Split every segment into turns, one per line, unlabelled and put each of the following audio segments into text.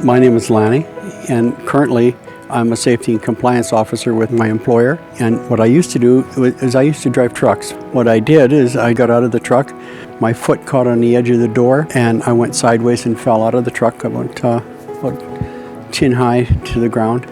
My name is Lanny, and currently I'm a safety and compliance officer with my employer. And what I used to do is I used to drive trucks. What I did is I got out of the truck, my foot caught on the edge of the door, and I went sideways and fell out of the truck. I went about chin high to the ground.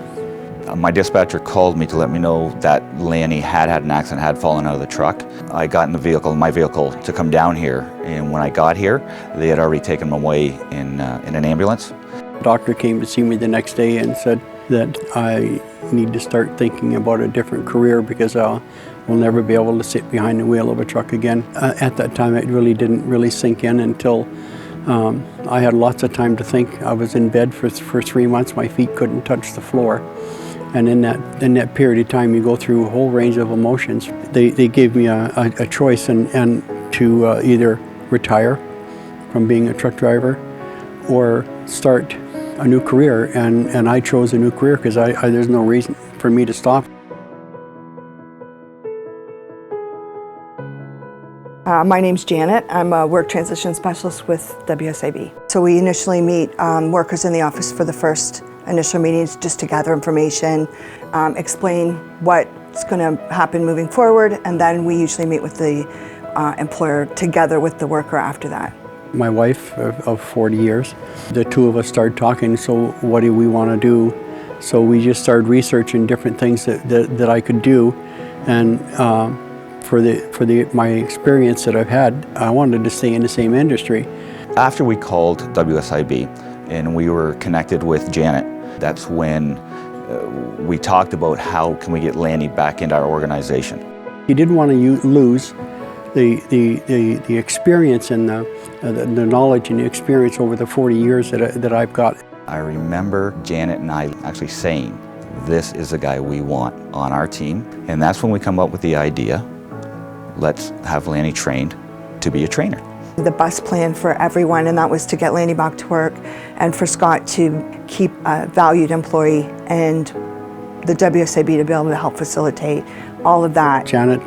My dispatcher called me to let me know that Lanny had an accident, had fallen out of the truck. I got in my vehicle to come down here, and when I got here, they had already taken him away in an ambulance.
The doctor came to see me the next day and said that I need to start thinking about a different career because we'll never be able to sit behind the wheel of a truck again. At that time, it really didn't really sink in until I had lots of time to think. I was in bed for 3 months. My feet couldn't touch the floor. And in that period of time, you go through a whole range of emotions. They gave me a choice and to either retire from being a truck driver or start a new career. And I chose a new career because there's no reason for me to stop.
My name's Janet. I'm a work transition specialist with WSIB. So we initially meet workers in the office for the first initial meetings just to gather information, explain what's going to happen moving forward, and then we usually meet with the employer together with the worker after that.
My wife of 40 years, the two of us started talking, so what do we want to do? So we just started researching different things that I could do, and for my experience that I've had, I wanted to stay in the same industry.
After we called WSIB and we were connected with Janet, that's when we talked about how can we get Lanny back into our organization.
He didn't want to lose the experience and the knowledge and the experience over the 40 years that I've got.
I remember Janet and I actually saying, this is the guy we want on our team. And that's when we come up with the idea, let's have Lanny trained to be a trainer.
The bus plan for everyone, and that was to get Lanny back to work and for Scott to keep a valued employee and the WSIB to be able to help facilitate all of that.
Janet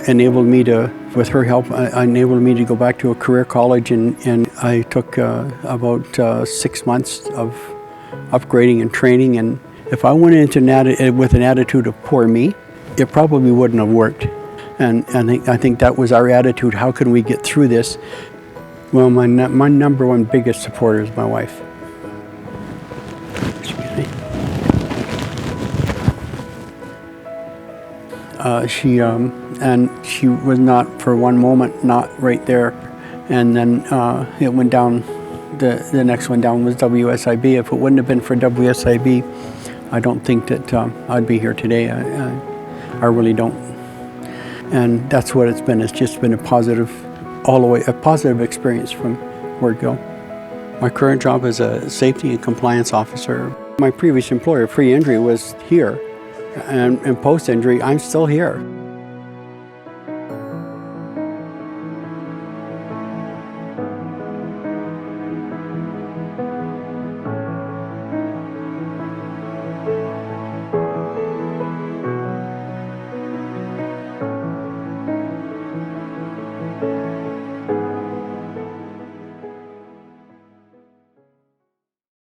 enabled me to, with her help, enabled me to go back to a career college, and I took about 6 months of upgrading and training. And if I went into with an attitude of poor me, it probably wouldn't have worked. And I think that was our attitude. How can we get through this? Well, my number one biggest supporter is my wife. Excuse me. She was not for one moment not right there. And then it went down. The next one down was WSIB. If it wouldn't have been for WSIB, I don't think that I'd be here today. I really don't. And that's what it's been. It's just been a positive experience from word go. My current job is a safety and compliance officer. My previous employer, Free Injury, was here. And post-injury, I'm still here.